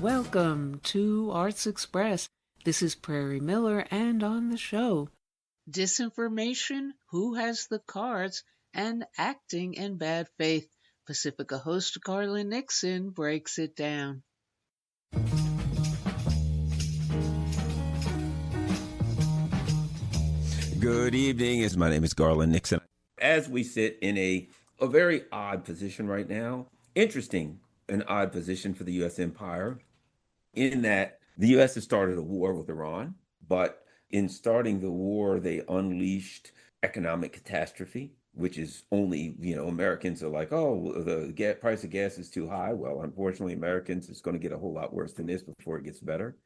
welcome to Arts Express. This is Prairie Miller, and on the show, disinformation, who has the cards, and acting in bad faith. Pacifica host Garland Nixon breaks it down. Good evening. My name is Garland Nixon. As we sit in a very odd position right now, interesting, an odd position for the U.S. empire, in that the U.S. has started a war with Iran, but in starting the war, they unleashed economic catastrophe, which is only, Americans are like, oh, the price of gas is too high. Well, unfortunately, Americans, it's going to get a whole lot worse than this before it gets better.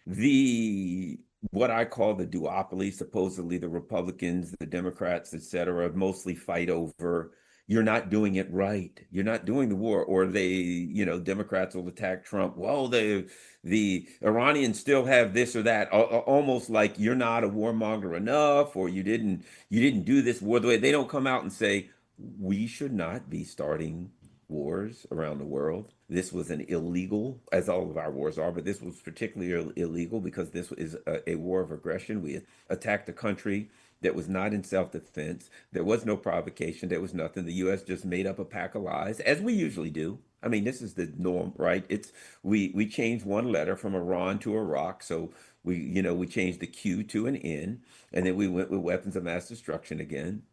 The what I call the duopoly, supposedly the Republicans, the Democrats, et cetera, mostly fight over you're not doing it right. You're not doing the war. Or Democrats will attack Trump. Well, the Iranians still have this or that, almost like you're not a warmonger enough, or you didn't do this war the way. They don't come out and say we should not be starting wars around the world. This was an illegal, as all of our wars are, but this was particularly illegal because this is a war of aggression. We attacked a country that was not in self-defense. There was no provocation. There was nothing. The U.S. just made up a pack of lies, as we usually do. I mean, this is the norm, right? It's we changed one letter from Iran to Iraq, so we changed the Q to an N, and then we went with weapons of mass destruction again.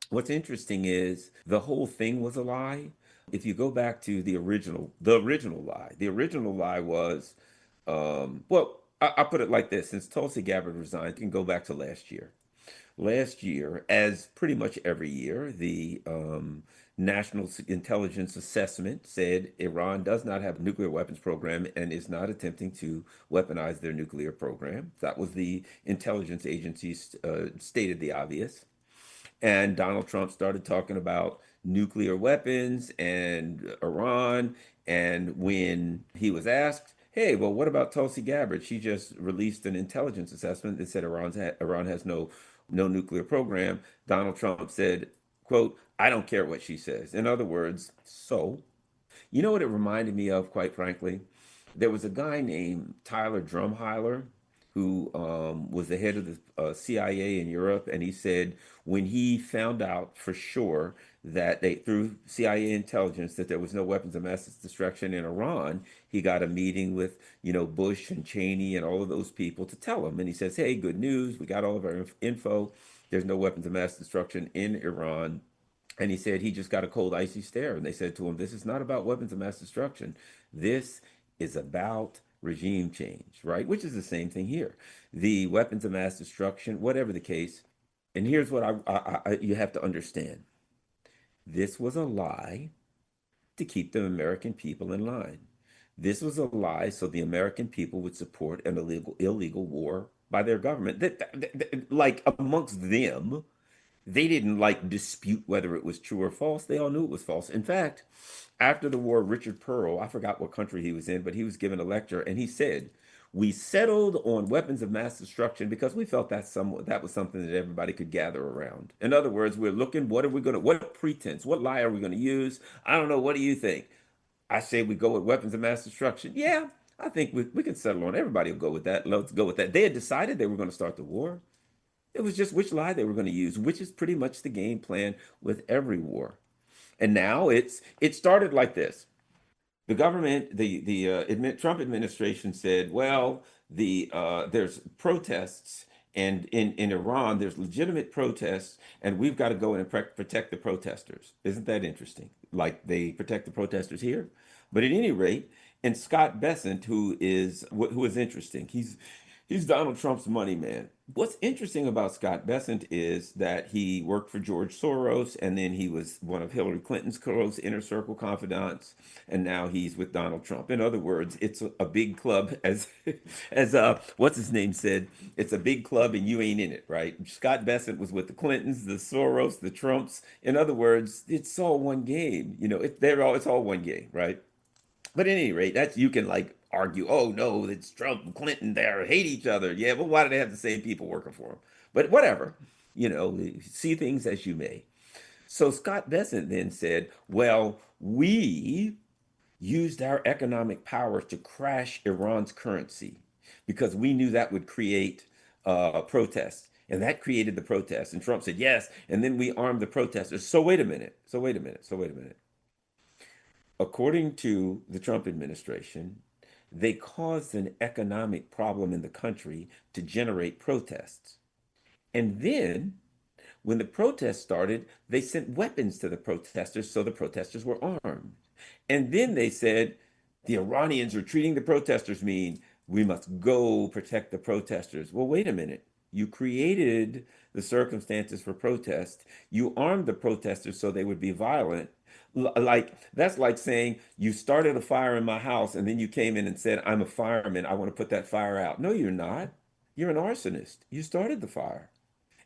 What's interesting is the whole thing was a lie. If you go back to the original lie was, well, I put it like this: since Tulsi Gabbard resigned, you can go back to last year. Last year, as pretty much every year, the National Intelligence Assessment said Iran does not have a nuclear weapons program and is not attempting to weaponize their nuclear program. That was the intelligence agencies stated the obvious. And Donald Trump started talking about nuclear weapons and Iran. And when he was asked, hey, well, what about Tulsi Gabbard? She just released an intelligence assessment that said Iran has no nuclear program. Donald Trump said, quote, I don't care what she says. In other words, so you know what it reminded me of, quite frankly? There was a guy named Tyler Drumheiler who was the head of the CIA in Europe, and he said when he found out for sure that through CIA intelligence, that there was no weapons of mass destruction in Iran, he got a meeting with, Bush and Cheney and all of those people to tell him. And he says, hey, good news, we got all of our info. There's no weapons of mass destruction in Iran. And he said he just got a cold, icy stare. And they said to him, this is not about weapons of mass destruction. This is about regime change, right? Which is the same thing here. The weapons of mass destruction, whatever the case. And here's what you have to understand. This was a lie to keep the American people in line. This was a lie so the American people would support an illegal war by their government. Like amongst them, they didn't like dispute whether it was true or false. They all knew it was false. In fact, after the war, Richard Pearl, I forgot what country he was in, but he was given a lecture and he said, we settled on weapons of mass destruction because we felt that was something that everybody could gather around. In other words, we're looking, what pretense, what lie are we going to use? I don't know. What do you think? I say we go with weapons of mass destruction. Yeah, I think we can settle on. Everybody will go with that. Let's go with that. They had decided they were going to start the war. It was just which lie they were going to use, which is pretty much the game plan with every war. And now it started like this. The government, the Trump administration said, well, there's protests, and in Iran there's legitimate protests, and we've got to go in and protect the protesters. Isn't that interesting? Like they protect the protesters here, but at any rate, and Scott Bessent, who is interesting, he's Donald Trump's money man. What's interesting about Scott Bessent is that he worked for George Soros, and then he was one of Hillary Clinton's close inner circle confidants, and now he's with Donald Trump. In other words, it's a big club, as what's his name said, it's a big club and you ain't in it, right? Scott Bessent was with the Clintons, the Soros, the Trumps. In other words, it's all one game. It's all one game, right? But at any rate, that's you can like argue, oh no, it's Trump and Clinton, they hate each other. Yeah, well, why do they have the same people working for them? But whatever, see things as you may. So Scott Bessent then said, well, we used our economic power to crash Iran's currency because we knew that would create protests. And that created the protests. And Trump said, yes. And then we armed the protesters. So wait a minute. So wait a minute. So wait a minute. According to the Trump administration, they caused an economic problem in the country to generate protests. And then when the protests started, they sent weapons to the protesters, so the protesters were armed. And then they said, the Iranians are treating the protesters mean. We must go protect the protesters. Well, wait a minute. You created the circumstances for protest. You armed the protesters so they would be violent. Like that's like saying you started a fire in my house and then you came in and said, I'm a fireman. I want to put that fire out. No, you're not. You're an arsonist. You started the fire.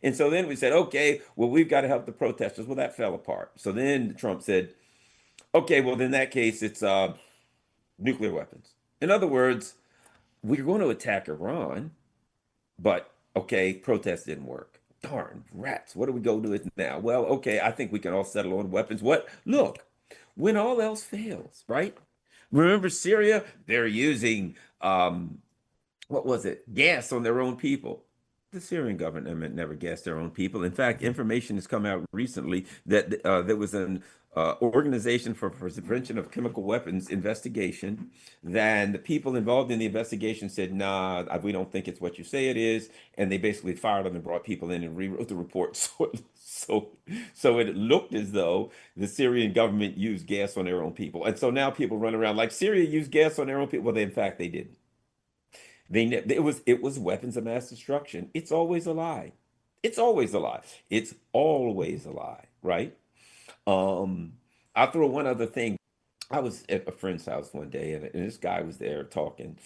And so then we said, okay, well, we've got to help the protesters. Well, that fell apart. So then Trump said, okay, well, in that case, it's nuclear weapons. In other words, we're going to attack Iran, but okay, protest didn't work. Darn rats. What do we go do it now? Well, okay, I think we can all settle on weapons. What? Look, when all else fails, right? Remember Syria? They're using what was it? Gas on their own people. The Syrian government never gassed their own people. In fact, information has come out recently that there was an organization for prevention of chemical weapons investigation. Then the people involved in the investigation said, "Nah, we don't think it's what you say it is," and they basically fired them and brought people in and rewrote the report. So, so it looked as though the Syrian government used gas on their own people, and so now people run around like Syria used gas on their own people. Well, in fact, they didn't. It was weapons of mass destruction. It's always a lie. It's always a lie. It's always a lie, right? Um, I'll throw one other thing. I was at a friend's house one day, and this guy was there talking,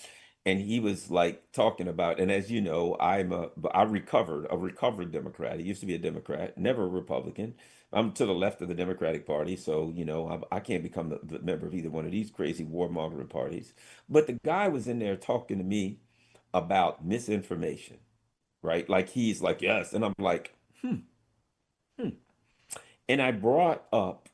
and he was like talking about. And as you know, I recovered Democrat. I used to be a Democrat, never a Republican. I'm to the left of the Democratic Party, so I can't become the member of either one of these crazy warmongering parties. But the guy was in there talking to me about misinformation, right? Like he's like, yes, and I'm like, hmm. And I brought up,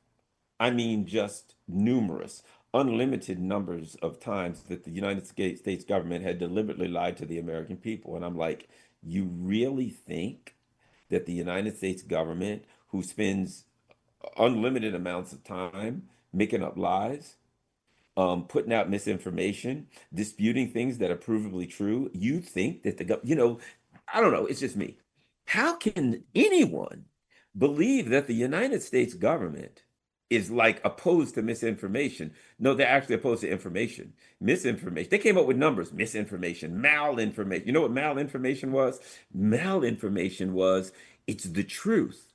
I mean, just numerous, unlimited numbers of times that the United States government had deliberately lied to the American people. And I'm like, you really think that the United States government, who spends unlimited amounts of time making up lies, putting out misinformation, disputing things that are provably true, you think that I don't know, it's just me. How can anyone believe that the United States government is like opposed to misinformation? No, they're actually opposed to information. Misinformation. They came up with numbers. Misinformation, malinformation. You know what malinformation was? Malinformation was it's the truth,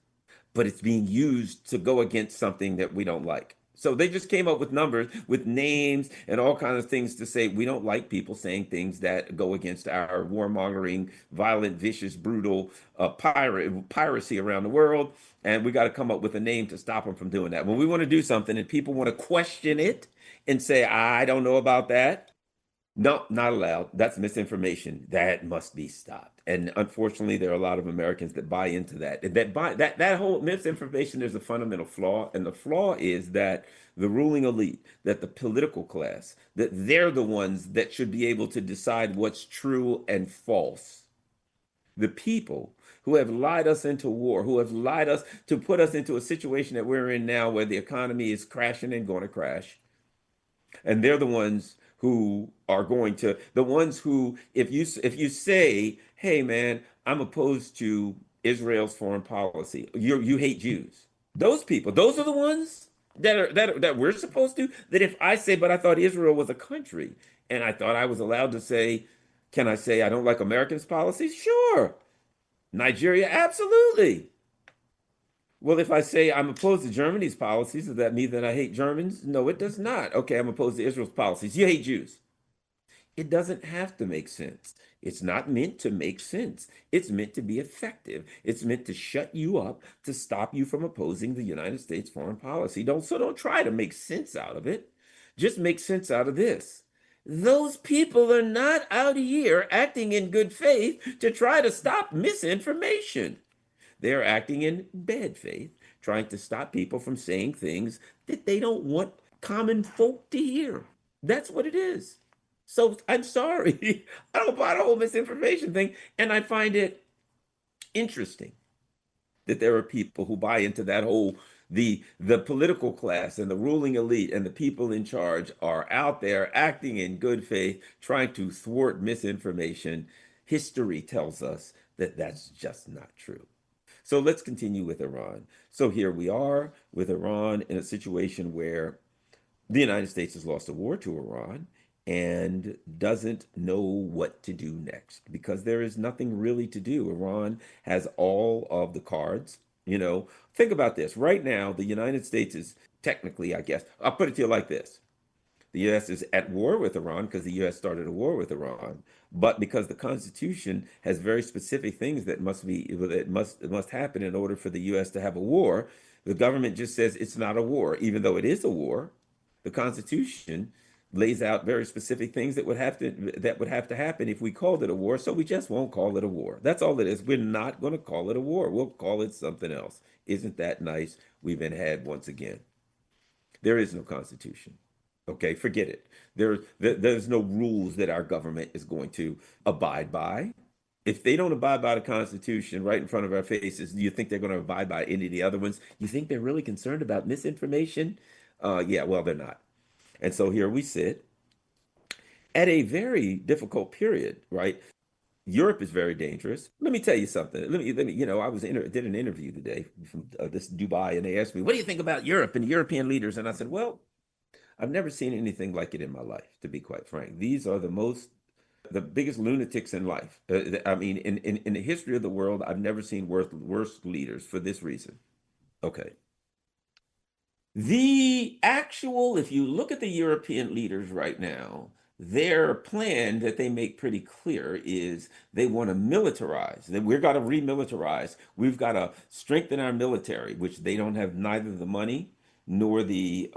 but it's being used to go against something that we don't like. So they just came up with numbers, with names and all kinds of things to say we don't like people saying things that go against our warmongering, violent, vicious, brutal piracy around the world. And we got to come up with a name to stop them from doing that. When we want to do something and people want to question it and say, I don't know about that, no, not allowed. That's misinformation. That must be stopped. And unfortunately, there are a lot of Americans that buy into that. That whole misinformation, there's a fundamental flaw. And the flaw is that the ruling elite, that the political class, that they're the ones that should be able to decide what's true and false. The people who have lied us into war, who have lied us to put us into a situation that we're in now where the economy is crashing and going to crash, and they're the ones who are going to the ones who if you say, hey man, I'm opposed to Israel's foreign policy, you hate Jews, those people, those are the ones that we're supposed to, that if I say, but I thought Israel was a country and I thought I was allowed to say, can I say I don't like Americans policies? Sure. Nigeria, absolutely. Well, if I say I'm opposed to Germany's policies, does that mean that I hate Germans? No, it does not. Okay, I'm opposed to Israel's policies. You hate Jews. It doesn't have to make sense. It's not meant to make sense. It's meant to be effective. It's meant to shut you up, to stop you from opposing the United States foreign policy. Don't try to make sense out of it. Just make sense out of this. Those people are not out here acting in good faith to try to stop misinformation. They're acting in bad faith, trying to stop people from saying things that they don't want common folk to hear. That's what it is. So I'm sorry. I don't buy the whole misinformation thing. And I find it interesting that there are people who buy into that whole the political class and the ruling elite and the people in charge are out there acting in good faith, trying to thwart misinformation. History tells us that that's just not true. So let's continue with Iran. So here we are with Iran in a situation where the United States has lost a war to Iran and doesn't know what to do next because there is nothing really to do. Iran has all of the cards. Think about this. Right now, the United States is technically, I guess, I'll put it to you like this. The U.S. is at war with Iran because the U.S. started a war with Iran, but because the Constitution has very specific things that must happen in order for the U.S. to have a war, the government just says it's not a war, even though it is a war. The Constitution lays out very specific things that would have to happen if we called it a war, so we just won't call it a war. That's all it is. We're not going to call it a war. We'll call it something else. Isn't that nice? We've been had once again. There is no constitution. Okay, forget it. There's no rules that our government is going to abide by. If they don't abide by the Constitution right in front of our faces, do you think they're going to abide by any of the other ones? You think they're really concerned about misinformation? Yeah, well, they're not. And so here we sit at a very difficult period, right? Europe is very dangerous. Let me tell you something. Let me. I did an interview today from this Dubai, and they asked me, "What do you think about Europe and European leaders?" And I said, "Well, I've never seen anything like it in my life, to be quite frank. These are the biggest lunatics in life. I mean, in the history of the world, I've never seen worse leaders for this reason. Okay. If you look at the European leaders right now, their plan that they make pretty clear is they want to militarize. That we've got to remilitarize. We've got to strengthen our military, which they don't have neither the money nor the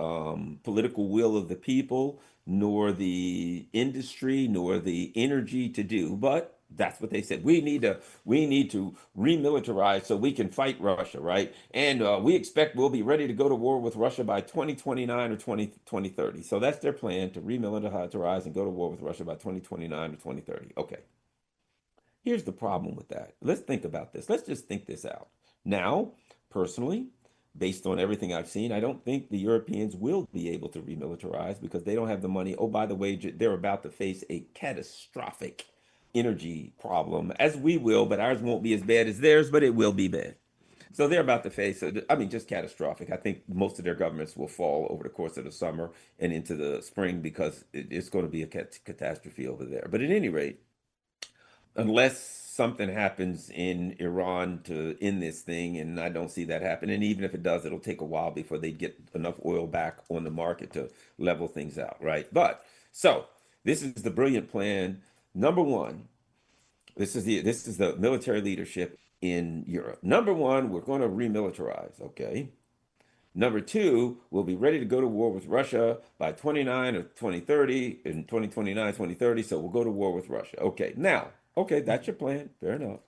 political will of the people, nor the industry, nor the energy to do. But that's what they said. We need to remilitarize so we can fight Russia, right? And we expect we'll be ready to go to war with Russia by 2029 or 2030. So that's their plan to remilitarize and go to war with Russia by 2029 or 2030. Okay. Here's the problem with that. Let's think about this. Let's just think this out. Now, personally, based on everything I've seen, I don't think the Europeans will be able to remilitarize because they don't have the money. Oh, by the way, they're about to face a catastrophic energy problem, as we will, but ours won't be as bad as theirs, but it will be bad. So they're about to face, I mean, just catastrophic. I think most of their governments will fall over the course of the summer and into the spring because it's going to be a catastrophe over there. But at any rate, unless something happens in Iran to end this thing, and I don't see that happen. And even if it does, it'll take a while before they get enough oil back on the market to level things out, right? But so this is the brilliant plan. Number one, this is the military leadership in Europe. Number one, we're going to remilitarize, okay? Number two, we'll be ready to go to war with Russia by 29 or 2030, in 2029, 2030. So we'll go to war with Russia. Okay, now, okay, that's your plan. Fair enough.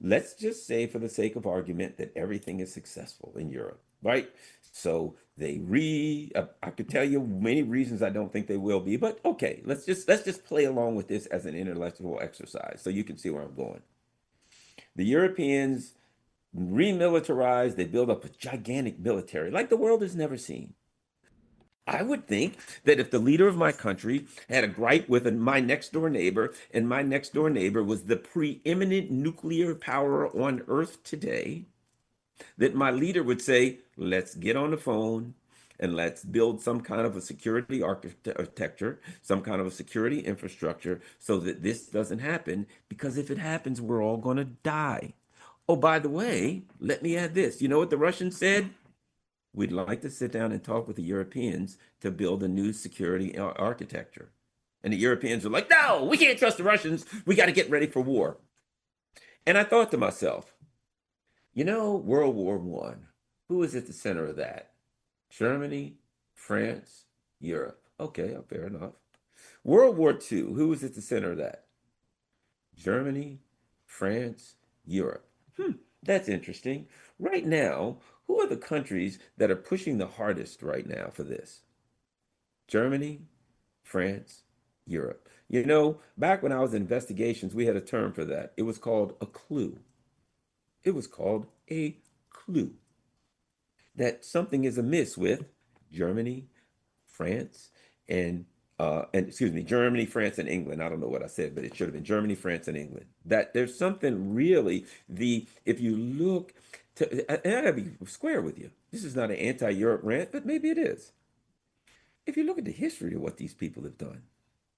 Let's just say, for the sake of argument, that everything is successful in Europe, right? So I could tell you many reasons I don't think they will be, but okay, let's just play along with this as an intellectual exercise so you can see where I'm going. The Europeans remilitarize, they build up a gigantic military like the world has never seen. I would think that if the leader of my country had a gripe with my next door neighbor, and my next door neighbor was the preeminent nuclear power on earth today, that my leader would say, let's get on the phone and let's build some kind of a security architecture, some kind of a security infrastructure so that this doesn't happen. Because if it happens, we're all going to die. Oh, by the way, let me add this. You know what the Russians said? We'd like to sit down and talk with the Europeans to build a new security architecture. And the Europeans were like, no, we can't trust the Russians. We got to get ready for war. And I thought to myself, World War One, who was at the center of that? Germany, France, Europe. Okay, fair enough. World War Two, who was at the center of that? Germany, France, Europe. That's interesting. Right now, who are the countries that are pushing the hardest right now for this? Germany, France, Europe. Back when I was in investigations, we had a term for that. It was called a clue. It was called a clue that something is amiss with Germany, France, and excuse me, Germany, France, and England. I don't know what I said, but it should have been Germany, France, and England. That there's something really if you look and I gotta be square with you. This is not an anti-Europe rant, but maybe it is. If you look at the history of what these people have done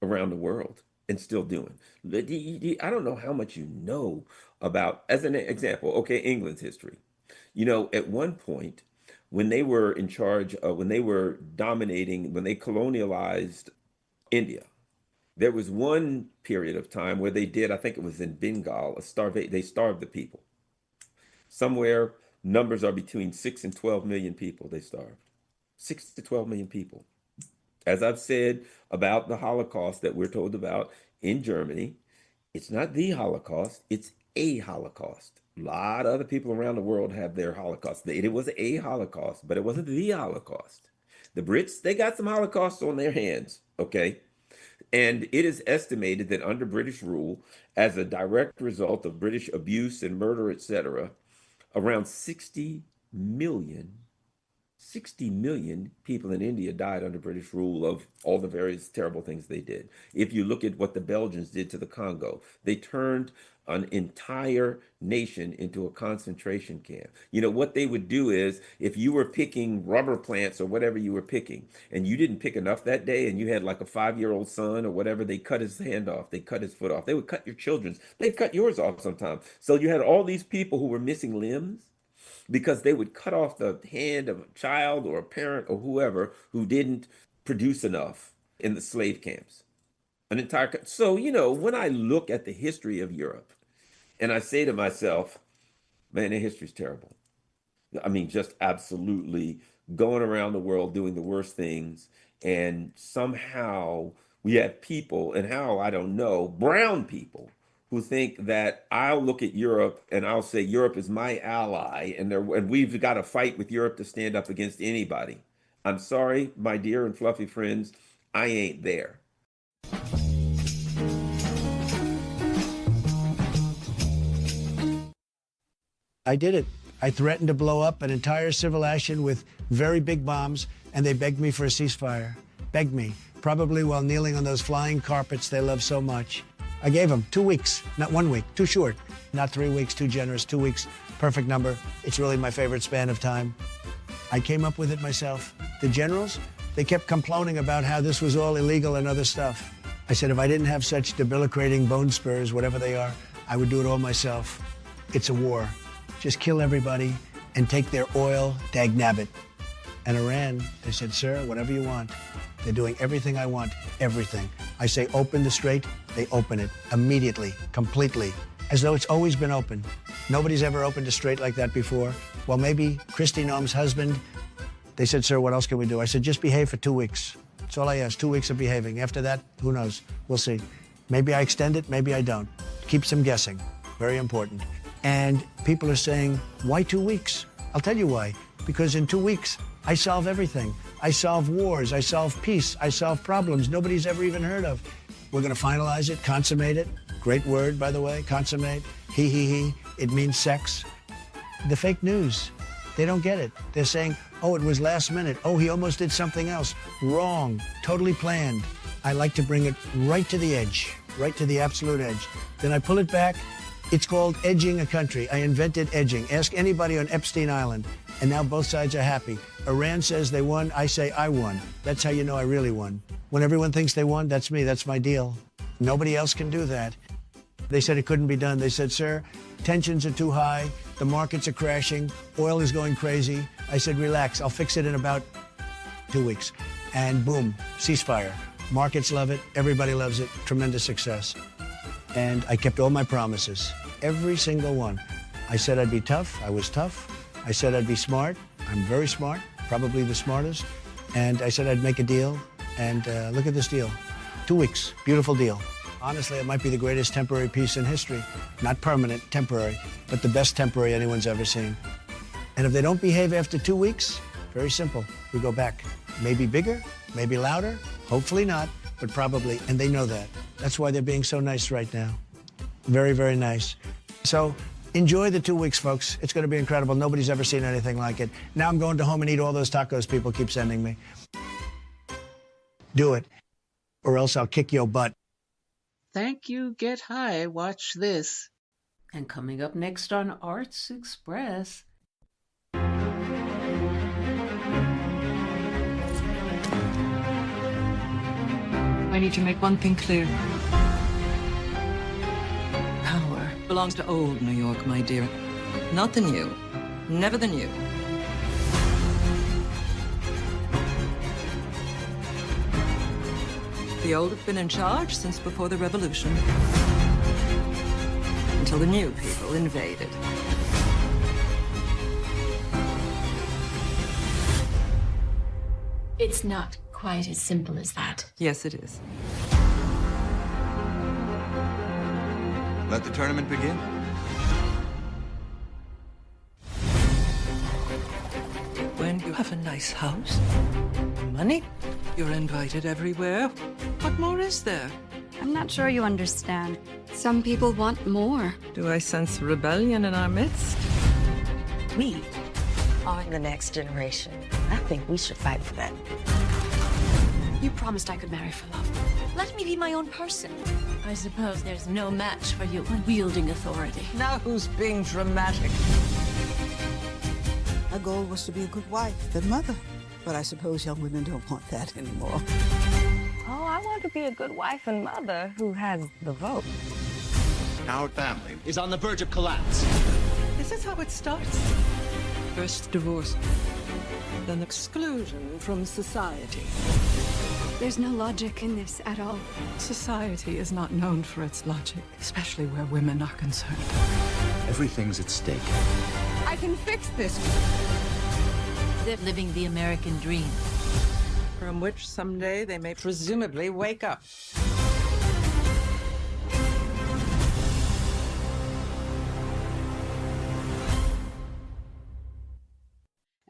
around the world and still doing, I don't know how much you know about, as an example, okay, England's history. At one point, when they were in charge, when they were dominating, when they colonialized India, there was one period of time where they did, I think it was in Bengal, they starved the people. Somewhere, numbers are between 6 and 12 million people they starved. 6 to 12 million people. As I've said about the Holocaust that we're told about in Germany, it's not the Holocaust, it's a Holocaust. A lot of other people around the world have their Holocaust. It was a Holocaust, but it wasn't the Holocaust. The Brits, they got some Holocausts on their hands, okay? And it is estimated that under British rule, as a direct result of British abuse and murder, etc., around 60 million people in India died under British rule of all the various terrible things they did. If you look at what the Belgians did to the Congo, they turned an entire nation into a concentration camp. What they would do is, if you were picking rubber plants or whatever you were picking, and you didn't pick enough that day, and you had like a 5-year-old son or whatever, they cut his hand off, they cut his foot off, they would cut your children's, they'd cut yours off sometimes. So you had all these people who were missing limbs, because they would cut off the hand of a child or a parent or whoever who didn't produce enough in the slave camps. So, when I look at the history of Europe and I say to myself, man, their history's terrible. I mean, just absolutely going around the world doing the worst things. And somehow we have people, and how, I don't know, brown people who think that I'll look at Europe and I'll say Europe is my ally, and we've got to fight with Europe to stand up against anybody. I'm sorry, my dear and fluffy friends, I ain't there. I did it. I threatened to blow up an entire civil action with very big bombs, and they begged me for a ceasefire. Begged me, probably while kneeling on those flying carpets they love so much. I gave them 2 weeks, not 1 week, too short. Not 3 weeks, too generous, 2 weeks, perfect number. It's really my favorite span of time. I came up with it myself. The generals, they kept complaining about how this was all illegal and other stuff. I said, if I didn't have such debilitating bone spurs, whatever they are, I would do it all myself. It's a war. Just kill everybody and take their oil, dagnabbit. And Iran, they said, sir, whatever you want. They're doing everything I want, everything. I say open the strait, they open it immediately, completely, as though it's always been open. Nobody's ever opened a strait like that before. Well, maybe Kristi Noem's husband. They said, sir, what else can we do? I said, just behave for 2 weeks. That's all I asked, 2 weeks of behaving. After that, who knows? We'll see. Maybe I extend it, maybe I don't. Keeps them guessing. Very important. And people are saying, why 2 weeks? I'll tell you why. Because in 2 weeks, I solve everything. I solve wars, I solve peace, I solve problems nobody's ever even heard of. We're gonna finalize it, consummate it. Great word, by the way, consummate. He. It means sex. The fake news, they don't get it. They're saying, oh, it was last minute. Oh, he almost did something else. Wrong, totally planned. I like to bring it right to the edge, right to the absolute edge. Then I pull it back. It's called edging a country. I invented edging. Ask anybody on Epstein Island. And now both sides are happy. Iran says they won, I say I won. That's how you know I really won. When everyone thinks they won, that's me, that's my deal. Nobody else can do that. They said it couldn't be done. They said, sir, tensions are too high, the markets are crashing, oil is going crazy. I said, relax, I'll fix it in about 2 weeks. And boom, ceasefire. Markets love it, everybody loves it, tremendous success. And I kept all my promises, every single one. I said I'd be tough, I was tough. I said I'd be smart, I'm very smart, probably the smartest. And I said I'd make a deal, and look at this deal. 2 weeks, beautiful deal. Honestly, it might be the greatest temporary peace in history. Not permanent, temporary, but the best temporary anyone's ever seen. And if they don't behave after 2 weeks, very simple, we go back. Maybe bigger, maybe louder, hopefully not, but probably, and they know that. That's why they're being so nice right now. Very, very nice. So enjoy the 2 weeks, folks. It's going to be incredible. Nobody's ever seen anything like it. Now I'm going to home and eat all those tacos people keep sending me. Do it, or else I'll kick your butt. Thank you, Get High. Watch this. And coming up next on Arts Express. I need to make one thing clear. Power belongs to old New York, my dear. Not the new. Never the new. The old have been in charge since before the revolution. Until the new people invaded. It's not quite as simple as that. Yes, it is. Let the tournament begin. When you have a nice house, money, you're invited everywhere. What more is there? I'm not sure you understand. Some people want more. Do I sense rebellion in our midst? We are the next generation. I think we should fight for that. You promised I could marry for love. Let me be my own person. I suppose there's no match for you in wielding authority. Now who's being dramatic? My goal was to be a good wife and mother, but I suppose young women don't want that anymore. Oh, I want to be a good wife and mother who has the vote. Our family is on the verge of collapse. This is how it starts. First divorce, then exclusion from society. There's no logic in this at all. Society is not known for its logic, especially where women are concerned. Everything's at stake. I can fix this. They're living the American dream. From which someday they may presumably wake up.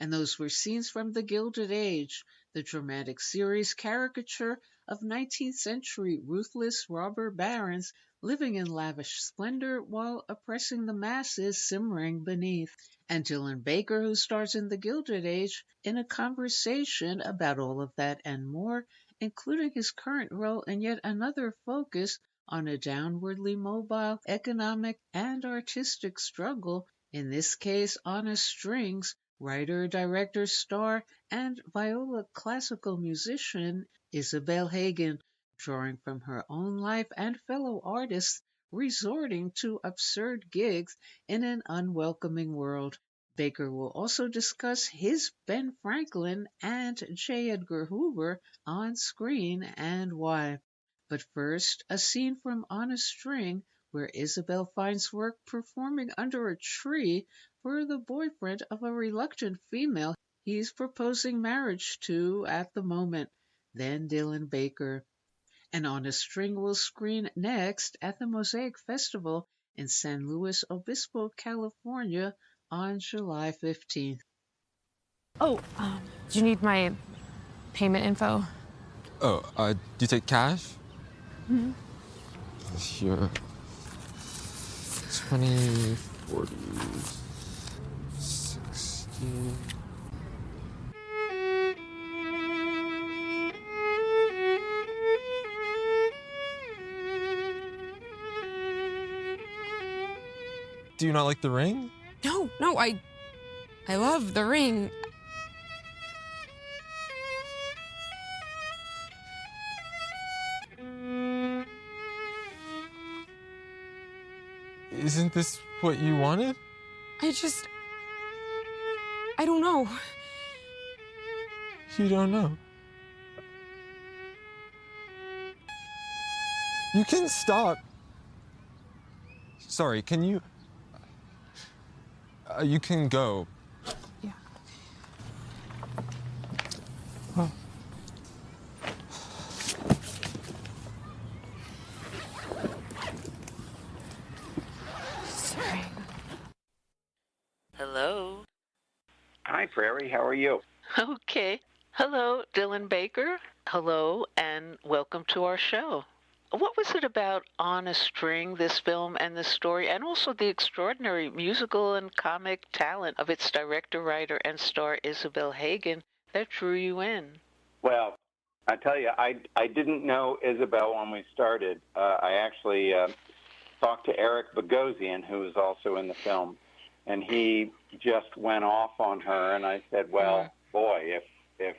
And those were scenes from The Gilded Age, the dramatic series caricature of 19th century ruthless robber barons living in lavish splendor while oppressing the masses simmering beneath. And Dylan Baker, who stars in The Gilded Age, in a conversation about all of that and more, including his current role in yet another focus on a downwardly mobile economic and artistic struggle, in this case on a strings. Writer, director, star, and viola classical musician Isabel Hagen, drawing from her own life and fellow artists, resorting to absurd gigs in an unwelcoming world. Baker will also discuss his Ben Franklin and J. Edgar Hoover on screen and why. But first, a scene from On a String, where Isabel finds work performing under a tree for the boyfriend of a reluctant female he's proposing marriage to at the moment, then Dylan Baker. And On a String will screen next at the Mosaic Festival in San Luis Obispo, California on July 15th. Oh, do you need my payment info? Oh, do you take cash? Mm-hmm. Sure. 20, 40, 60. Do you not like the ring? No, I love the ring. Isn't this what you wanted? I don't know. You don't know. You can stop. Sorry, can you... you can go. Yeah. Oh. Sorry. Hello. Hi, Prairie. How are you? Okay. Hello, Dylan Baker. Hello, and welcome to our show. What was it about On a String, this film and this story, and also the extraordinary musical and comic talent of its director, writer, and star Isabel Hagen that drew you in? Well, I tell you, I didn't know Isabel when we started. I actually talked to Eric Bogosian, who was also in the film, and he just went off on her, and I said, well, boy, if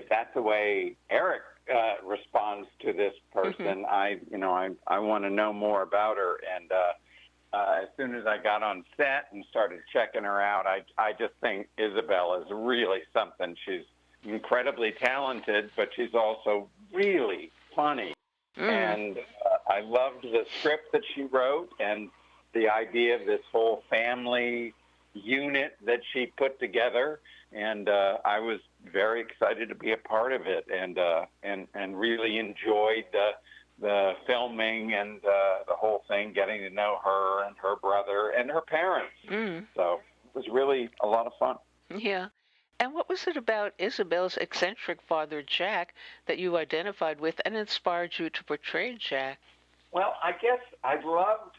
that's the way Eric responds to this person, I want to know more about her. And as soon as I got on set and started checking her out, I just think Isabel is really something. She's incredibly talented, but she's also really funny. And I loved the script that she wrote and the idea of this whole family unit that she put together. And I was very excited to be a part of it, and really enjoyed the filming and the whole thing, getting to know her and her brother and her parents. So it was really a lot of fun. Yeah. And what was it about Isabel's eccentric father, Jack, that you identified with and inspired you to portray Jack? Well, I guess I loved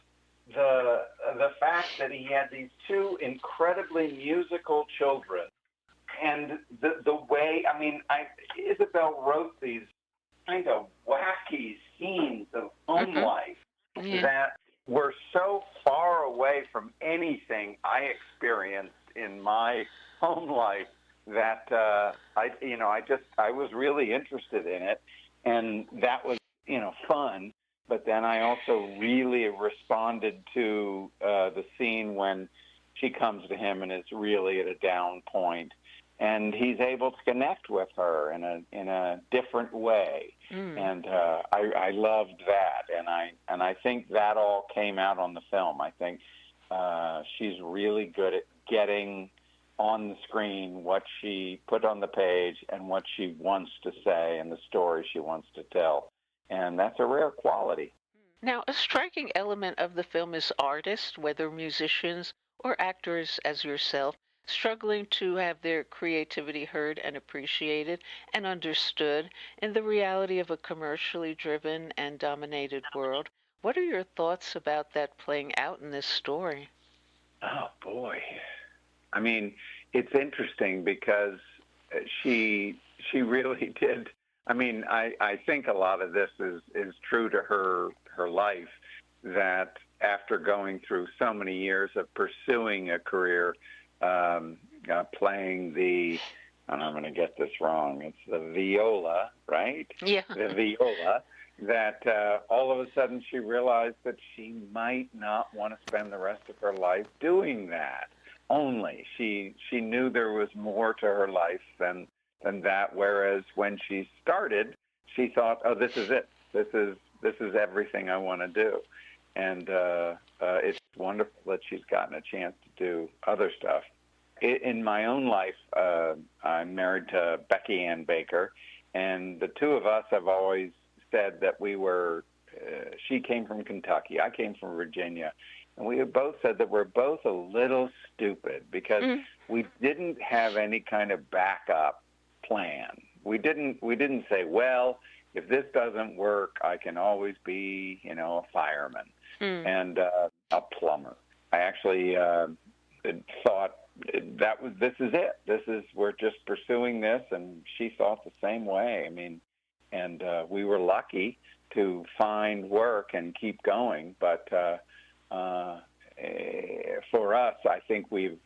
the fact that he had these two incredibly musical children. And the way, Isabel wrote these kind of wacky scenes of home life that were so far away from anything I experienced in my home life that I was really interested in it, and that was fun. But then I also really responded to the scene when she comes to him and is really at a down point, and he's able to connect with her in a different way. And I loved that, and I think that all came out on the film. I think she's really good at getting on the screen what she put on the page and what she wants to say and the story she wants to tell. And that's a rare quality. Now, a striking element of the film is artists, whether musicians or actors as yourself, struggling to have their creativity heard and appreciated and understood in the reality of a commercially driven and dominated world. What are your thoughts about that playing out in this story? Oh, boy. I mean, it's interesting because she really did. I mean, I think a lot of this is true to her life, that after going through so many years of pursuing a career, playing and I'm going to get this wrong, it's the viola, right? Yeah. The viola, that all of a sudden she realized that she might not want to spend the rest of her life doing that. Only she knew there was more to her life than that. Whereas when she started, she thought, "Oh, this is it. This is everything I want to do." And it's wonderful that she's gotten a chance to do other stuff. In my own life, I'm married to Becky Ann Baker, and the two of us have always said that we were. She came from Kentucky. I came from Virginia. And we have both said that we're both a little stupid because we didn't have any kind of backup plan. We didn't say, well, if this doesn't work, I can always be, a fireman and a plumber. I actually thought this is it. We're just pursuing this, and she thought the same way. I mean, and we were lucky to find work and keep going, but for us, I think we've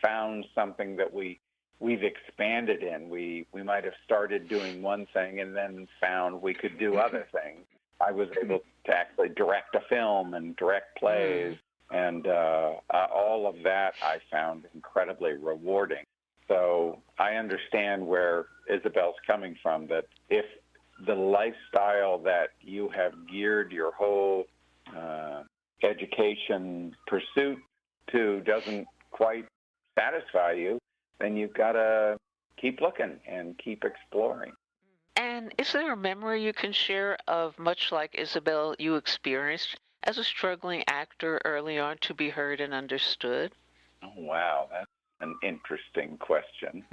found something that we've expanded in. We might have started doing one thing and then found we could do other things. I was able to actually direct a film and direct plays, and all of that I found incredibly rewarding. So I understand where Isabel's coming from, that if the lifestyle that you have geared your whole education pursuit to doesn't quite satisfy you, then you've got to keep looking and keep exploring. And is there a memory you can share of, much like Isabel, you experienced as a struggling actor early on to be heard and understood? Oh, wow, that's an interesting question.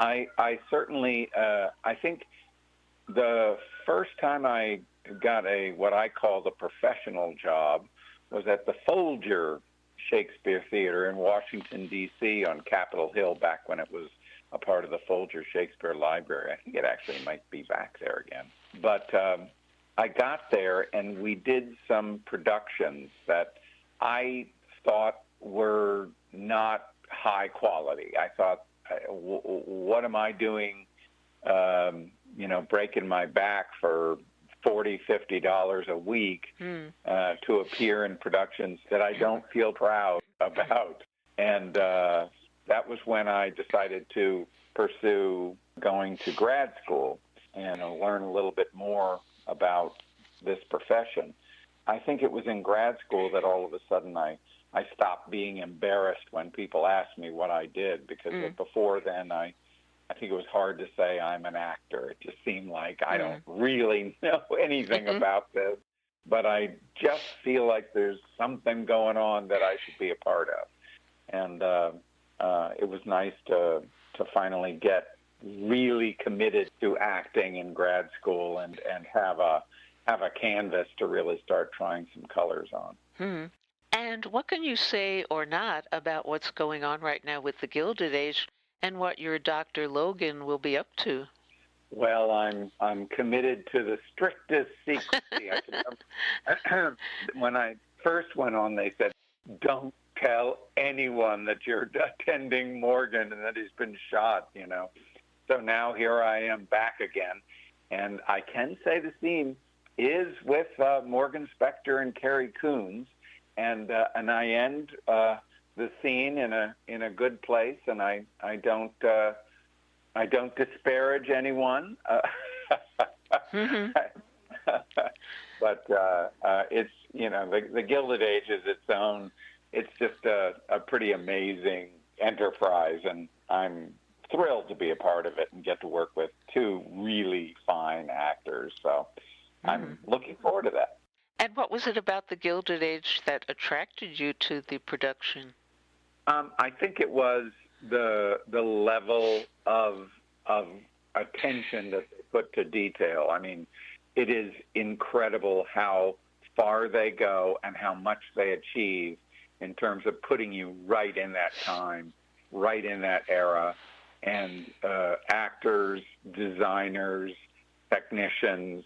I certainly, I think the first time I got what I call the professional job was at the Folger Shakespeare Theater in Washington, D.C. on Capitol Hill back when it was a part of the Folger Shakespeare Library. I think it actually might be back there again. But I got there, and we did some productions that I thought were not high quality. I thought, what am I doing, breaking my back for $40, $50 a week to appear in productions that I don't feel proud about. And that was when I decided to pursue going to grad school and learn a little bit more about this profession. I think it was in grad school that all of a sudden I stopped being embarrassed when people asked me what I did, because before then I think it was hard to say I'm an actor. It just seemed like I don't really know anything about this, but I just feel like there's something going on that I should be a part of. And it was nice to finally get really committed to acting in grad school and have a canvas to really start trying some colors on. And what can you say or not about what's going on right now with the Gilded Age and what your Dr. Logan will be up to? Well, I'm committed to the strictest secrecy. When I first went on, they said, don't tell anyone that you're attending Morgan and that he's been shot, So now here I am back again. And I can say the scene is with Morgan Spector and Carrie Coons. And I end the scene in a good place, and I don't disparage anyone, but it's the Gilded Age is its own. It's just a pretty amazing enterprise, and I'm thrilled to be a part of it and get to work with two really fine actors. So I'm looking forward to that. And what was it about the Gilded Age that attracted you to the production? I think it was the level of attention that they put to detail. I mean, it is incredible how far they go and how much they achieve in terms of putting you right in that time, right in that era, and actors, designers, technicians,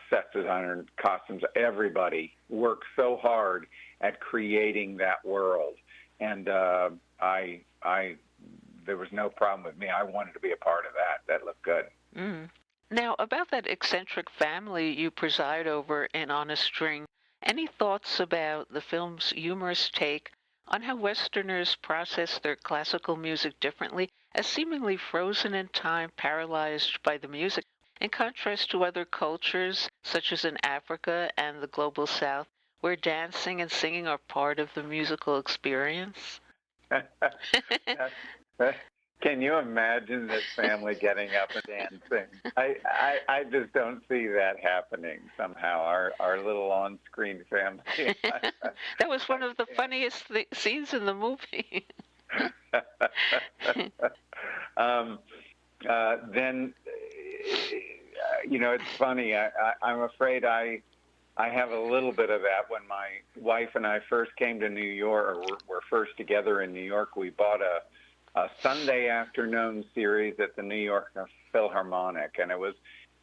set designers, costumes, everybody worked so hard at creating that world. And there was no problem with me. I wanted to be a part of that. That looked good. Now, about that eccentric family you preside over in On a String, any thoughts about the film's humorous take on how Westerners process their classical music differently, as seemingly frozen in time, paralyzed by the music, in contrast to other cultures, such as in Africa and the Global South, where dancing and singing are part of the musical experience? Can you imagine this family getting up and dancing? I just don't see that happening somehow, our little on-screen family. That was one of the funniest scenes in the movie. Then, it's funny. I'm afraid I have a little bit of that. When my wife and I first came to New York, or were first together in New York, we bought a Sunday afternoon series at the New York Philharmonic, and it was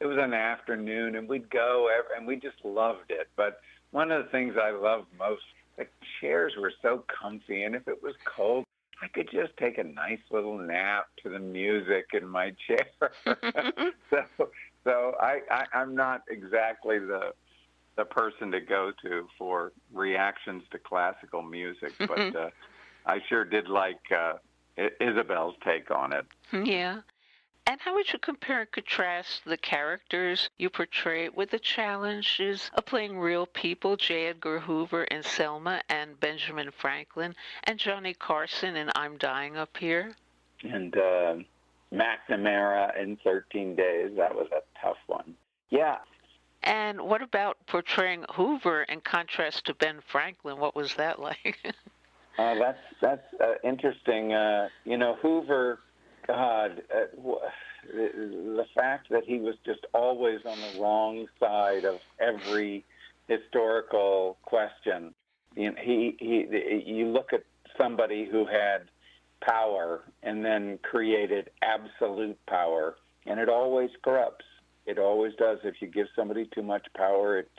an afternoon, and we'd go, and we just loved it. But one of the things I loved most, the chairs were so comfy, and if it was cold, I could just take a nice little nap to the music in my chair. So I'm not exactly the person to go to for reactions to classical music, but I sure did like Isabel's take on it. Yeah. And how would you compare and contrast the characters you portray with the challenges of playing real people, J. Edgar Hoover in Selma and Benjamin Franklin, and Johnny Carson in I'm Dying Up Here? And McNamara in 13 Days, that was a tough one. Yeah. And what about portraying Hoover in contrast to Ben Franklin? What was that like? That's interesting. Hoover God, the fact that he was just always on the wrong side of every historical question. You know, you look at somebody who had power and then created absolute power, and it always corrupts. It always does. If you give somebody too much power, it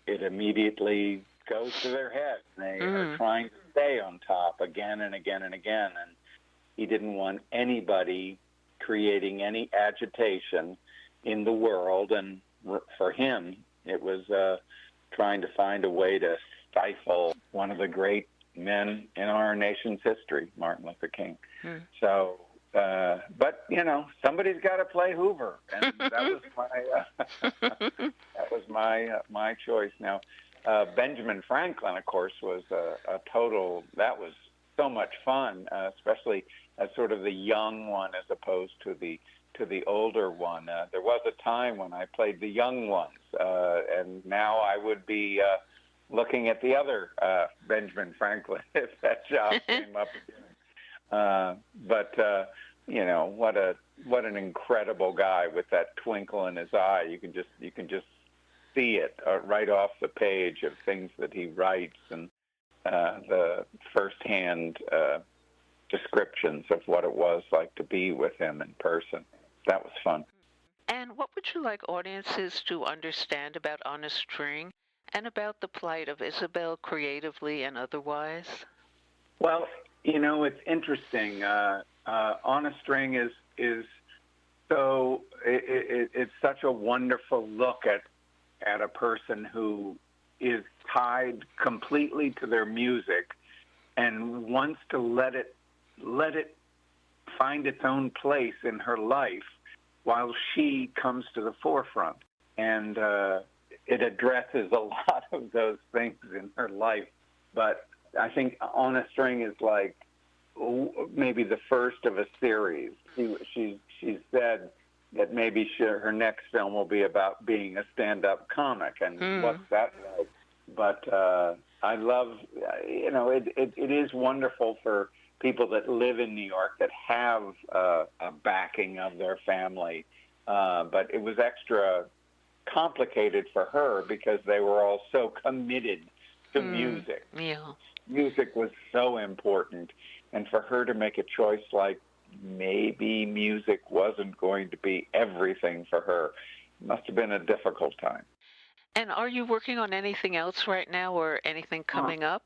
immediately goes to their head. They are trying to stay on top again and again and again. And he didn't want anybody creating any agitation in the world. And for him, it was trying to find a way to stifle one of the great men in our nation's history, Martin Luther King. So, but you know, somebody's got to play Hoover, and that was my choice. Now, Benjamin Franklin, of course, was a total. That was so much fun, especially as sort of the young one as opposed to the older one. There was a time when I played the young ones, and now I would be looking at the other Benjamin Franklin if that job came up again. But you know, what an incredible guy with that twinkle in his eye. You can just see it right off the page of things that he writes, and the firsthand descriptions of what it was like to be with him in person. That was fun. And what would you like audiences to understand about On a String and about the plight of Isabel creatively and otherwise? Well, you know, it's interesting. On a String is so it's such a wonderful look at a person who is tied completely to their music and wants to let it find its own place in her life while she comes to the forefront. And it addresses a lot of those things in her life. But I think On a String is like maybe the first of a series. She said that maybe her next film will be about being a stand-up comic, and what's that like? But I love, you know, it is wonderful for people that live in New York that have a backing of their family. But it was extra complicated for her because they were all so committed to music. Yeah. Music was so important. And for her to make a choice like maybe music wasn't going to be everything for her must have been a difficult time. And are you working on anything else right now or anything coming up?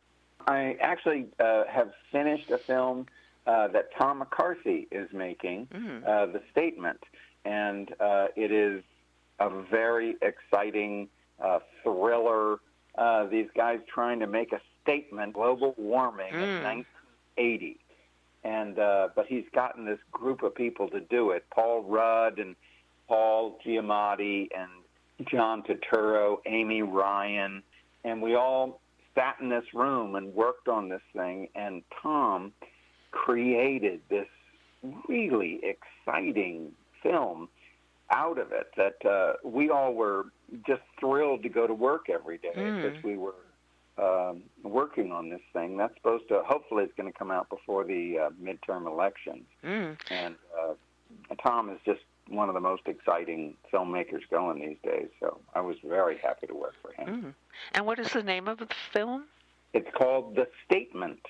I actually have finished a film that Tom McCarthy is making, The Statement. And it is a very exciting thriller. These guys trying to make a statement, global warming in 1980. And but he's gotten this group of people to do it, Paul Rudd and Paul Giamatti and John Turturro, Amy Ryan, and we all sat in this room and worked on this thing, and Tom created this really exciting film out of it that we all were just thrilled to go to work every day because we were working on this thing. That's supposed to, hopefully it's going to come out before the midterm elections. And Tom is just one of the most exciting filmmakers going these days, so I was very happy to work for him. And what is the name of the film? It's called The Statement.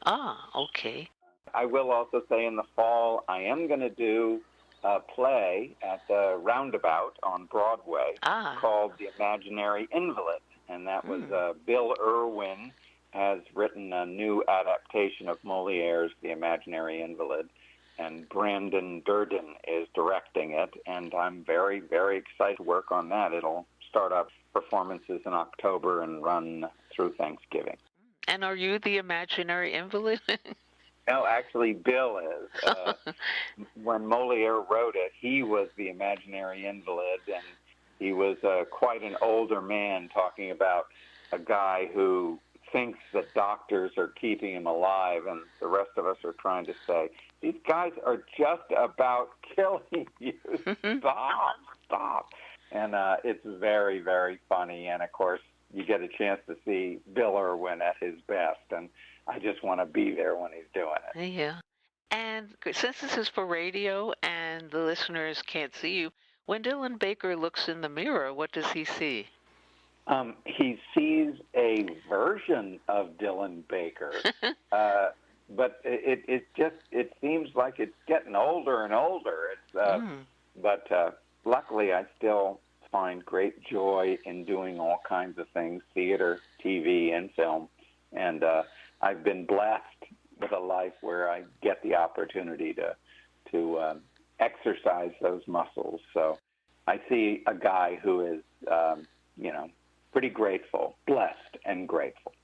Ah, okay. I will also say in the fall I am going to do a play at the Roundabout on Broadway called The Imaginary Invalid. And that was Bill Irwin has written a new adaptation of Moliere's The Imaginary Invalid, and Brandon Durden is directing it. And I'm very, very excited to work on that. It'll start up performances in October and run through Thanksgiving. And are you the imaginary invalid? No, actually, Bill is. When Moliere wrote it, he was the imaginary invalid, and he was quite an older man talking about a guy who thinks that doctors are keeping him alive, and the rest of us are trying to say, these guys are just about killing you. Stop. And it's very, very funny. And, of course, you get a chance to see Bill Irwin at his best, and I just want to be there when he's doing it. Yeah. And since this is for radio and the listeners can't see you, when Dylan Baker looks in the mirror, what does he see? He sees a version of Dylan Baker, but it seems like it's getting older and older. But luckily, I still find great joy in doing all kinds of things: theater, TV, and film. And I've been blessed with a life where I get the opportunity to exercise those muscles. So I see a guy who is, pretty grateful, blessed and grateful.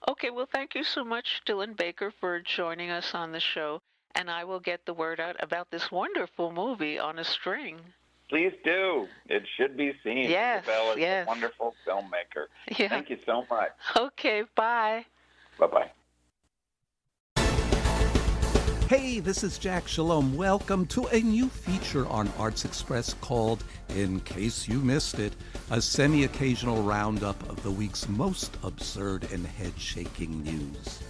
Okay, well, thank you so much, Dylan Baker, for joining us on the show. And I will get the word out about this wonderful movie, On a String. Please do. It should be seen. Yes, Isabel is yes. a wonderful filmmaker. Yeah. Thank you so much. Okay, bye. Bye-bye. Hey, this is Jack Shalom. Welcome to a new feature on Arts Express called, in case you missed it, a semi-occasional roundup of the week's most absurd and head-shaking news.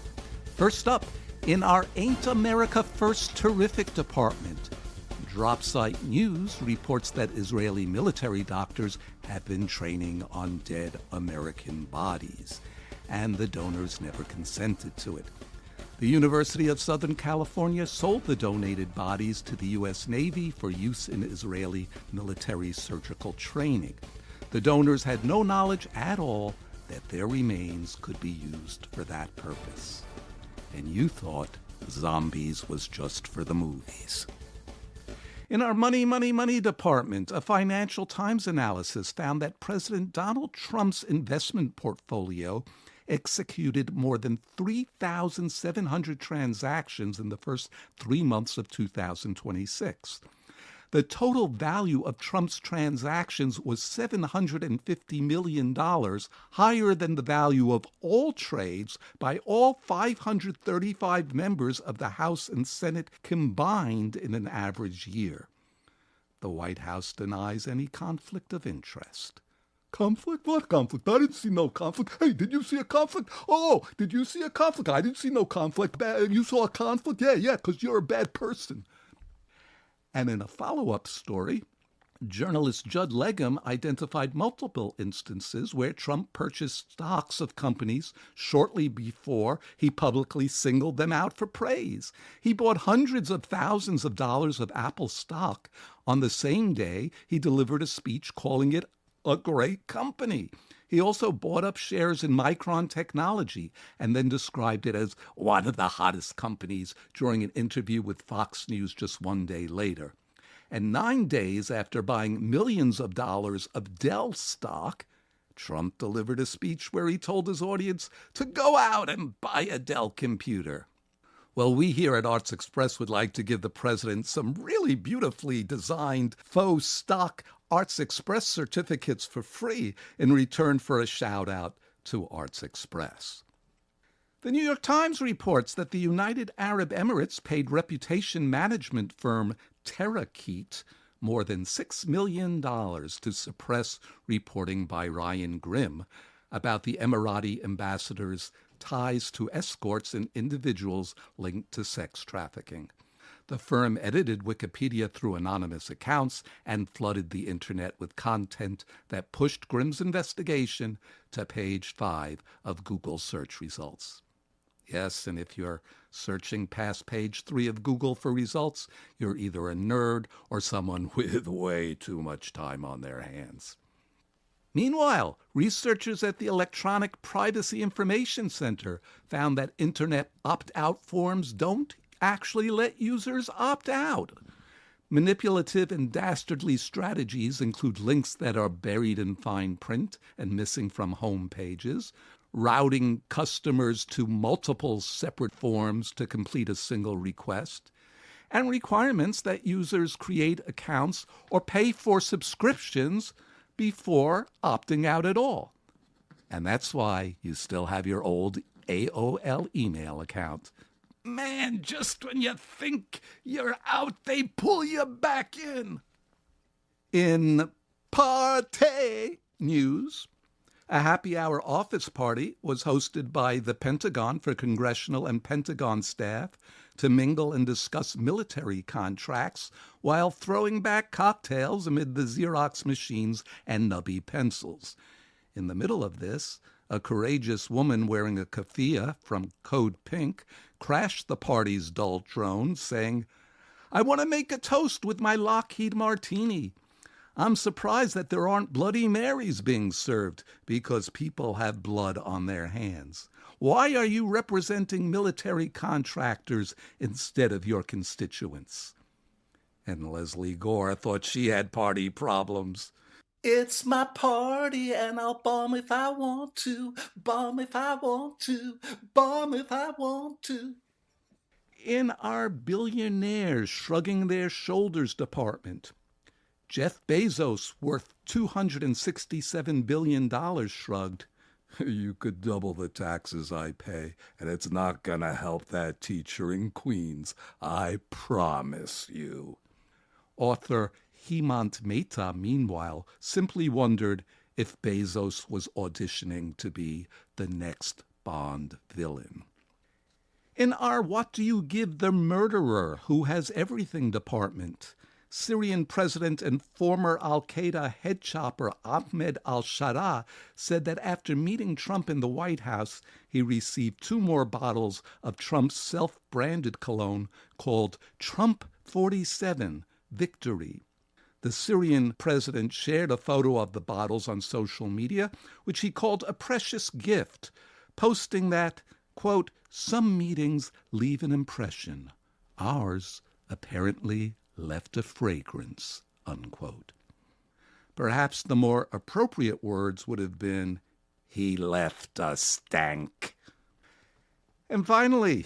First up, in our Ain't America First terrific department, Dropsite News reports that Israeli military doctors have been training on dead American bodies, and the donors never consented to it. The University of Southern California sold the donated bodies to the U.S. Navy for use in Israeli military surgical training. The donors had no knowledge at all that their remains could be used for that purpose. And you thought zombies was just for the movies. In our money department, a Financial Times analysis found that President Donald Trump's investment portfolio executed more than 3,700 transactions in the first 3 months of 2026. The total value of Trump's transactions was $750 million, higher than the value of all trades by all 535 members of the House and Senate combined in an average year. The White House denies any conflict of interest. Conflict? What conflict? I didn't see no conflict. Hey, did you see a conflict? Oh, did you see a conflict? I didn't see no conflict. You saw a conflict? Yeah, because you're a bad person. And in a follow-up story, journalist Judd Legum identified multiple instances where Trump purchased stocks of companies shortly before he publicly singled them out for praise. He bought hundreds of thousands of dollars of Apple stock on the same day he delivered a speech calling it a great company. He also bought up shares in Micron Technology and then described it as one of the hottest companies during an interview with Fox News just one day later. And 9 days after buying millions of dollars of Dell stock, Trump delivered a speech where he told his audience to go out and buy a Dell computer. Well, we here at Arts Express would like to give the president some really beautifully designed faux stock Arts Express certificates for free in return for a shout-out to Arts Express. The New York Times reports that the United Arab Emirates paid reputation management firm Terrakeet more than $6 million to suppress reporting by Ryan Grimm about the Emirati ambassador's ties to escorts and individuals linked to sex trafficking. The firm edited Wikipedia through anonymous accounts and flooded the internet with content that pushed Grimm's investigation to page 5 of Google search results. Yes, and if you're searching past page 3 of Google for results, you're either a nerd or someone with way too much time on their hands. Meanwhile, researchers at the Electronic Privacy Information Center found that Internet opt-out forms don't actually let users opt out. Manipulative and dastardly strategies include links that are buried in fine print and missing from home pages, routing customers to multiple separate forms to complete a single request, and requirements that users create accounts or pay for subscriptions before opting out at all. And that's why you still have your old AOL email account. Man, just when you think you're out, they pull you back in. In party news, a happy hour office party was hosted by the Pentagon for congressional and Pentagon staff to mingle and discuss military contracts while throwing back cocktails amid the Xerox machines and nubby pencils. In the middle of this, a courageous woman wearing a keffiyeh from Code Pink crashed the party's dull drone, saying, "I want to make a toast with my Lockheed Martini. I'm surprised that there aren't Bloody Marys being served because people have blood on their hands. Why are you representing military contractors instead of your constituents?" And Leslie Gore thought she had party problems. It's my party and I'll bomb if I want to, bomb if I want to, bomb if I want to. In our billionaires shrugging their shoulders department, Jeff Bezos, worth $267 billion, shrugged, "You could double the taxes I pay, and it's not going to help that teacher in Queens. I promise you." Author Hemant Mehta, meanwhile, simply wondered if Bezos was auditioning to be the next Bond villain. In our What Do You Give the Murderer Who Has Everything department, Syrian president and former al-Qaeda head chopper Ahmed al-Sharaa said that after meeting Trump in the White House, he received 2 more bottles of Trump's self-branded cologne called Trump 47 Victory. The Syrian president shared a photo of the bottles on social media, which he called a precious gift, posting that, quote, "Some meetings leave an impression. Ours apparently left a fragrance," unquote. Perhaps the more appropriate words would have been, "He left a stank." And finally,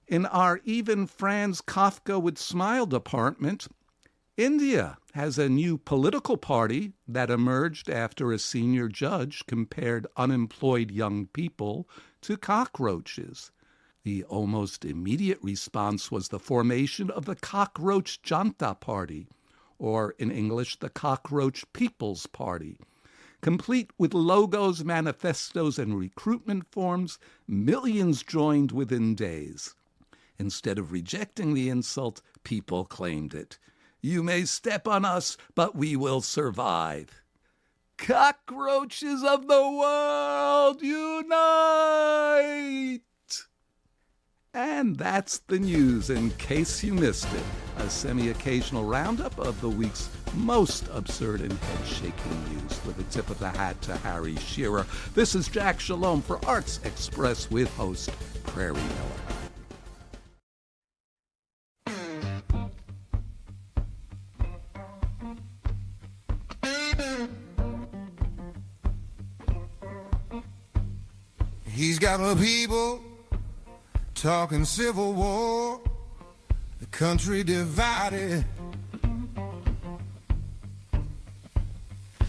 in our even Franz Kafka would smile department, India has a new political party that emerged after a senior judge compared unemployed young people to cockroaches. The almost immediate response was the formation of the Cockroach Janta Party, or in English, the Cockroach People's Party. Complete with logos, manifestos, and recruitment forms, millions joined within days. Instead of rejecting the insult, people claimed it. "You may step on us, but we will survive." Cockroaches of the world, unite! And that's the news, in case you missed it. A semi-occasional roundup of the week's most absurd and head-shaking news, with a tip of the hat to Harry Shearer. This is Jack Shalom for Arts Express with host Prairie Miller. He's got the people talking Civil War, the country divided.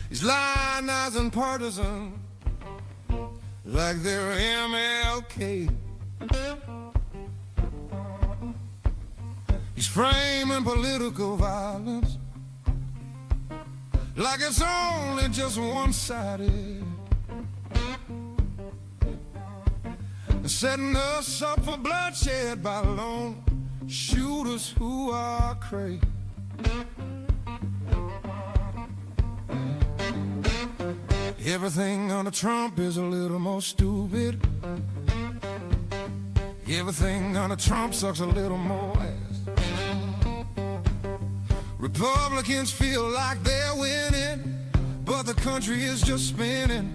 He's lionizing partisan like they're MLK. He's framing political violence like it's only just one-sided, setting us up for bloodshed by lone shooters who are crazy. Everything under Trump is a little more stupid. Everything under Trump sucks a little more ass. Republicans feel like they're winning, but the country is just spinning.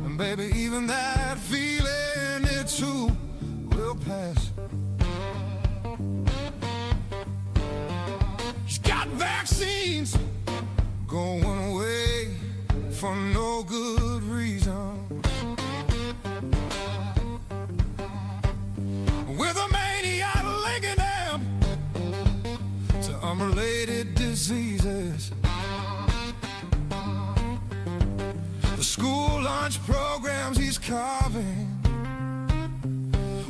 And baby, even that feeling, it too will pass. He's got vaccines going away for no good reason, with a maniac linking them to unrelated diseases. The school lunch programs he's carving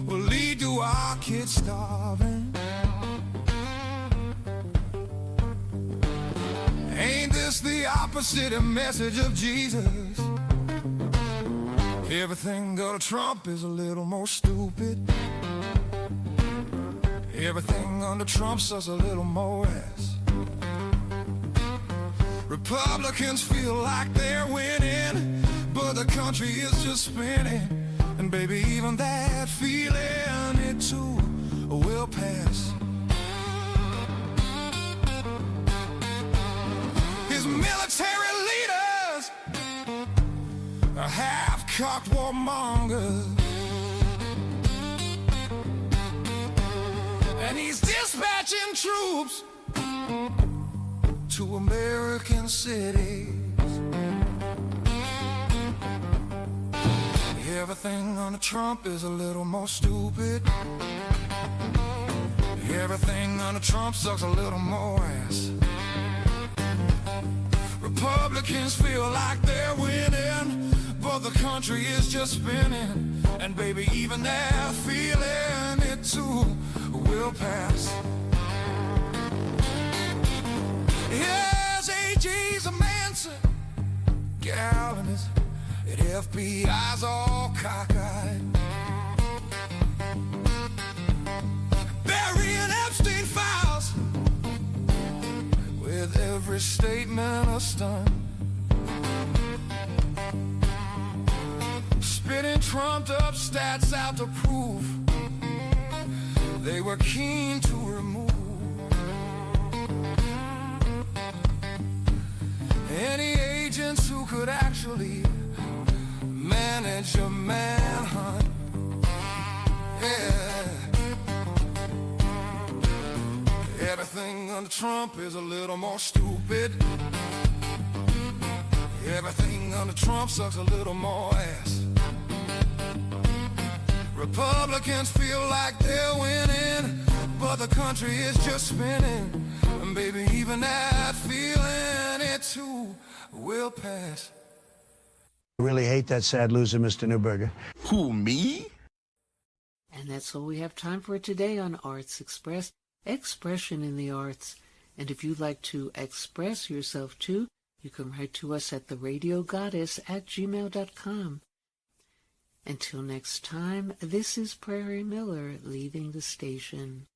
will lead to our kids starving. Ain't this the opposite message of Jesus? Everything go to Trump is a little more stupid. Everything under Trump sucks a little more ass. Republicans feel like they're winning, but the country is just spinning. And baby, even that feeling, it too will pass. His military leaders are half-cocked warmongers, and he's dispatching troops to American cities. Everything under Trump is a little more stupid. Everything under Trump sucks a little more ass. Republicans feel like they're winning, but the country is just spinning. And baby, even that feeling, it too will pass. Yes, AG's a Manson, Garland is, and FBI's all cockeyed, burying Epstein files with every statement a stunt, spitting trumped up stats out to prove they were keen to remove any agents who could actually manage a manhunt. Yeah. Everything under Trump is a little more stupid. Everything under Trump sucks a little more ass. Republicans feel like they're winning, but the country is just spinning. And baby, even that feeling, it too will pass. I really hate that sad loser, Mr. Newberger. Who, me? And that's all we have time for today on Arts Express, expression in the arts. And if you'd like to express yourself too, you can write to us at theradiogoddess@gmail.com. Until next time, this is Prairie Miller leaving the station.